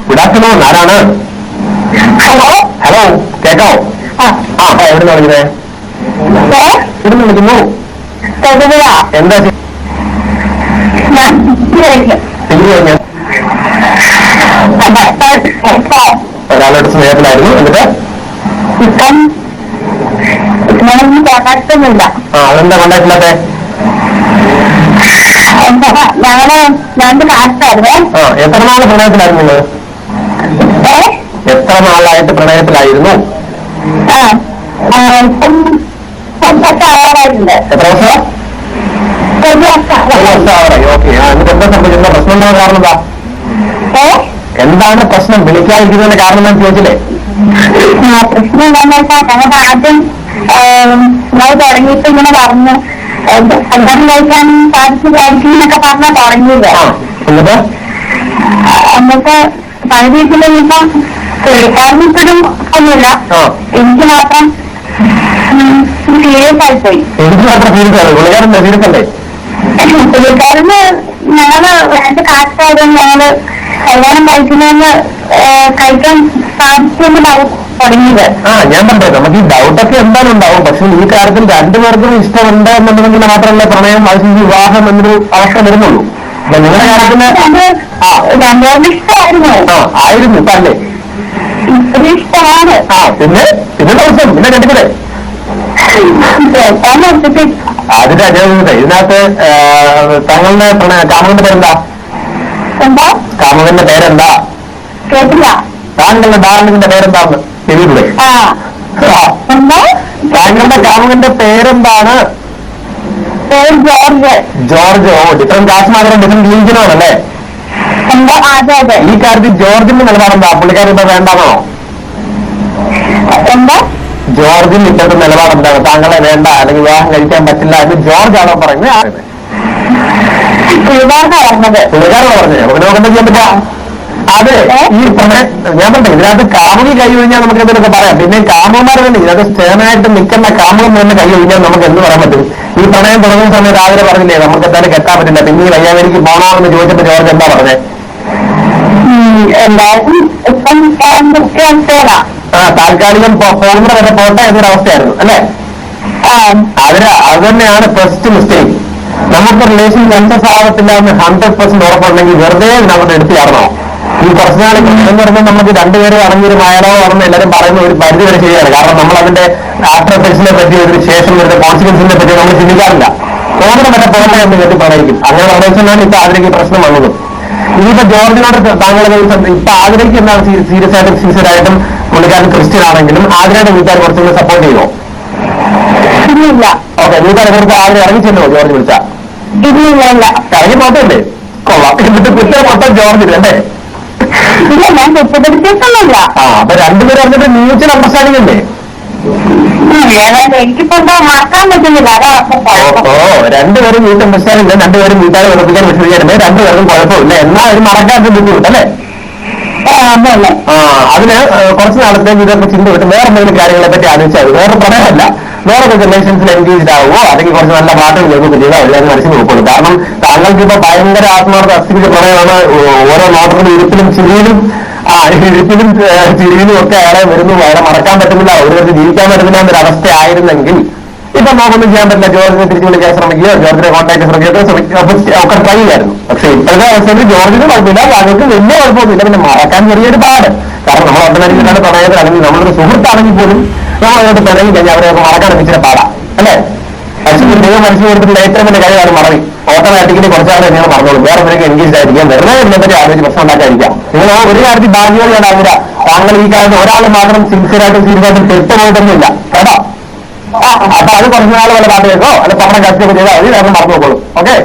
Good afternoon. ആരാണ്? Hello. Hello, കേക്കാവോ? എവിടെ വിളിക്കുന്നത്? ഇവിടെ വിളിക്കുന്നു. എന്താ ഒരാളുടെ സ്നേഹത്തിലായിരുന്നു. എന്നിട്ട് കോണ്ടാക്ടൊന്നുമില്ല. അതെന്താ കോണ്ടാക്ടില്ലാത്തെ? ഞങ്ങളുടെ കാശായിരുന്നേ. എത്ര നാള് പ്രണയത്തിലായിരുന്നു നിങ്ങൾ? എത്ര നാളായിട്ട് പ്രണയത്തിലായിരുന്നു? എത്ര വർഷം? ഒരു വർഷം ആവറായി. ഓക്കെ. എന്നിട്ട് എന്താ സംഭവിച്ചിരുന്ന പ്രശ്നം? എന്താ കാരണം? എന്താണ് പ്രശ്നം? വിളിക്കാതിരിക്കുന്നതിന്റെ കാരണം ഞാൻ ചോദിച്ചില്ലേ? പ്രശ്നം എന്താണെന്ന് വെച്ചാൽ ഞങ്ങളുടെ ആദ്യം തുടങ്ങിയപ്പോ ഇങ്ങനെ പറഞ്ഞു കല്യാണം കഴിക്കാൻ സാധിക്കും എന്നൊക്കെ പറഞ്ഞാൽ തുടങ്ങിയില്ല. എന്നിട്ട് പകുതിയിൽ ഇപ്പം പുള്ളിക്കാരനിപ്പോഴും ഒന്നുമില്ല. എനിക്ക് മാത്രം സീരിയസ് ആയിപ്പോയി. എനിക്ക് മാത്രം സീരിയസ് ആയി? പുള്ളിക്കാരൻ സീരിയസ് അല്ലേ? പുള്ളിക്കാരന് ഞങ്ങള് രണ്ട് കാശായതുകൊണ്ട് ഞങ്ങള് കല്യാണം കഴിക്കുന്നതെന്ന് കഴിക്കാൻ സാധിക്കുമെന്ന് തുടങ്ങിയത്. ഞാൻ പറഞ്ഞത് നമുക്ക് ഈ ഡൗട്ടൊക്കെ എന്തായാലും ഉണ്ടാവും. പക്ഷെ ഈ കാര്യത്തിൽ രണ്ടുപേർക്കും ഇഷ്ടമുണ്ട് എന്നുണ്ടെങ്കിൽ മാത്രമല്ല പ്രണയം വിവാഹം എന്നൊരു അവസ്ഥ വരുന്നുള്ളൂ. അപ്പൊ നിങ്ങളുടെ കാര്യത്തിന് രണ്ടുപേരുടെ ഇഷ്ടമായിരുന്നു. ആയിരുന്നു. ഇപ്പൊ അല്ലേ? ഇഷ്ടമാണ്. പിന്നെ ദിവസം പിന്നെ കണ്ടില്ലേ? അതിന്റെ ഇതിനകത്ത് താങ്കളുടെ കാമുകന്റെ പേരെന്താ? കാമുകന്റെ പേരെന്താ? കേട്ടില്ല. താങ്കളുടെ ഡാർലിങ്ങിന്റെ പേരെന്താന്ന് ശരിയില്ലേ? താങ്കളുടെ കാമുകന്റെ പേരെന്താണ്? ജോർജ്. ജോർജ്. ഡിഫറെന്റ് കാസ്റ്റ് മാത്രം ഡിഫറെന്റ് റിലീജിയനാണല്ലേ? ഈ കാര്യത്തിൽ ജോർജിന്റെ നിലപാടെന്താ? പുള്ളിക്കാരൻ ഇപ്പൊ വേണ്ടാണോ? ജോർജിന്റെ ഇപ്പോഴത്തെ നിലപാടെന്താണ്? താങ്കളെ വേണ്ട അല്ലെങ്കിൽ വിവാഹം കഴിക്കാൻ പറ്റില്ല എന്ന് ജോർജ് ആണോ പറയുന്നത്? പുള്ളിക്കാരാണോ പറഞ്ഞത്? നമുക്ക് നോക്കുന്ന ചെയ്യാൻ പറ്റാ? അതെ. ഈ ഞാൻ പറഞ്ഞു ഇതിനകത്ത് കാമുകി കൈ ഒഴിഞ്ഞാൽ നമുക്ക് എന്തെങ്കിലുമൊക്കെ പറയാം. പിന്നെ കാമുകന്മാർ തന്നെ ഇതിനകത്ത് സ്റ്റേണായിട്ട് നിൽക്കുന്ന കാമുകൻ തന്നെ കൈ ഒഴിഞ്ഞാൽ നമുക്ക് എന്ത് പറയാൻ പറ്റും? ഈ പ്രണയം തുടങ്ങുന്ന സമയത്ത് രാവിലെ പറഞ്ഞില്ലേ നമുക്ക് എന്തായാലും കെട്ടാൻ പറ്റില്ല, പിന്നെ ഈ വയ്യാവേലിക്ക് പോണോ എന്ന് ചോദിച്ചപ്പോ ജോർജ് എന്താ പറഞ്ഞത്? താൽക്കാലികം പോകുന്ന വരെ പോട്ടെ എന്നൊരവസ്ഥയായിരുന്നു അല്ലേ? അത് തന്നെയാണ് ഫസ്റ്റ് മിസ്റ്റേക്ക്. നമുക്ക് റിലേഷൻ സക്സസ് ആവത്തില്ല എന്ന് 100% ഉറപ്പുണ്ടെങ്കിൽ വെറുതെ നമുക്ക് എടുത്തു ചേർന്നോ? ഈ കുറച്ച് നാൾ എന്ന് പറഞ്ഞാൽ നമുക്ക് രണ്ടുപേരും അടങ്ങിയൊരു മയണമാണെന്ന് എല്ലാവരും പറയുന്ന ഒരു പരിധി വരെ ശരിയാണ്. കാരണം നമ്മൾ അതിന്റെ ആഫ്റ്റർ എഫക്ട്സിനെ പറ്റി അതിന് ശേഷം വരുന്ന കോൺസിക്വൻസിനെ പറ്റി നമ്മൾ ചിന്തിക്കാറില്ല. പോകുന്ന വരെ പോട്ടെ എന്ന് കേട്ടി പറയും. അങ്ങനെ പറഞ്ഞാൽ ഇപ്പൊ അതിലേക്ക് പ്രശ്നം വന്നത്. ഇനിയിപ്പോ ജോർജിനോട് താങ്കൾ ഇപ്പൊ ആഗ്രഹിക്ക് എന്താണ് സീരിയസ് ആയിട്ടും സിൻസിയറായിട്ടും പുള്ളിക്കാരൻ ക്രിസ്ത്യൻ ആണെങ്കിലും ആഗ്രഹയുടെ വീട്ടുകാർ കുറച്ചുകൂടി സപ്പോർട്ട് ചെയ്യുമോ? ഓക്കെ. വീട്ടുകാരെ കുറിച്ച് ആഗ്രഹം ഇറങ്ങിച്ചെല്ലോ ജോർജ് വിളിച്ചാ? ഇറങ്ങി പോട്ടല്ലേ? കൊള്ളാം. എന്നിട്ട് കുറ്റം മൊത്തം ജോർജിന് അല്ലേ? അപ്പൊ രണ്ടുപേരും പറഞ്ഞിട്ട് മ്യൂച്വൽ അണ്ടർസ്റ്റാൻഡിംഗ് അല്ലേ? രണ്ടുപേരും മ്യൂച്വൽ അണ്ടർസ്റ്റാൻഡിംഗ് ഇല്ല. രണ്ടുപേരും വീട്ടുകാരെ ഉറപ്പിക്കാൻ വിശ്വസിക്കാറുണ്ട്. രണ്ടുപേർക്കും കുഴപ്പമില്ല. എന്നാൽ ഒരു മറക്കാത്ത ബുദ്ധിമുട്ടല്ലേ? അതിന് കുറച്ച് നാളത്തേക്ക് ഇതൊക്കെ ചിന്ത വിട്ട് വേറെ എന്തെങ്കിലും കാര്യങ്ങളെ പറ്റി ആലോചിച്ചാൽ വേറെ പറയാനല്ല, വേറെ റിലേഷൻസിൽ എൻഗേജ്ഡ് ആവുമോ അല്ലെങ്കിൽ കുറച്ച് നല്ല പാട്ടുകൾ കേൾക്കുകയൊക്കെ ചെയ്താൽ എല്ലാവരും മനസ്സിൽ നോക്കുള്ളൂ. കാരണം താങ്കൾക്ക് ഇപ്പൊ ഭയങ്കര ആത്മാർത്ഥ അസ്ഥിപ്പിച്ച പ്രണയമാണ്. ഓരോ നോട്ടത്തിലും ഇരുപ്പിലും ചിരിയിലും ചിരിയിലും ഒക്കെ അയാളെ വരുന്നു. അയാളെ മറക്കാൻ പറ്റുന്നില്ല, ഒരു ജീവിക്കാൻ പറ്റുന്നില്ല എന്നൊരു അവസ്ഥ ആയിരുന്നെങ്കിൽ ഇപ്പൊ നമുക്കൊന്നും ചെയ്യാൻ പറ്റില്ല. ജോർജിനെ തിരിച്ചു വിളിക്കാൻ ശ്രമിക്കുകയോ ജോർജിനെ കോൺടാക്ട് ശ്രമിക്കുകയോ ഒക്കെ ട്രൈ ചെയ്യായിരുന്നു. പക്ഷെ ഇപ്പോഴത്തെ അവസ്ഥയിൽ ജോർജിന് കുഴപ്പമില്ല, താങ്കൾക്ക് വലിയ കുഴപ്പമൊന്നുമില്ല. പിന്നെ മറക്കാൻ ചെറിയൊരു പാട്. കാരണം നമ്മൾ ഓട്ടോമാറ്റിക്കാണ് പ്രണയത്തിൽ അല്ലെങ്കിൽ നമ്മളൊരു സുഹൃത്താണെങ്കിൽ പോലും നമ്മൾ അങ്ങോട്ട് പിണങ്ങി കഴിഞ്ഞാൽ അവരെയൊക്കെ മറക്കാൻ ഇച്ചിരി പാടാ അല്ലേ? പക്ഷേ ദൈവം മനസ്സിൽ കൊടുത്തിട്ടുള്ള ഏറ്റവും വലിയ കഴിവാണ് മറവി. ഓട്ടോമാറ്റിക്കലി കുറച്ചാളെ നിങ്ങൾ മറന്നോളും. വേറെ എന്തെങ്കിലും എൻഗേജ് ആയിരിക്കാം, വെറുതെ ഇതിനെപ്പറ്റി ആലോചിച്ച് പ്രശ്നം ഉണ്ടാക്കാതിരിക്കാം. നിങ്ങൾ ഒരു കാര്യത്തിൽ ഭാഗ്യവതിയാണാവില്ല. താങ്കൾ ഈ കാലത്ത് ഒരാൾ മാത്രം സിൻസിയറായിട്ടും സീരിയസായിട്ടും തെറ്റുപോയിട്ടൊന്നുമില്ല കേട്ടോ. അപ്പൊ അത് കുറച്ച് നാൾ വല്ല പാട്ട് കേൾക്കോ അല്ല പണം കച്ചൊക്കെ ചെയ്താൽ മതി, വേറെ മറന്നു നോക്കോളൂ. ഓക്കെ.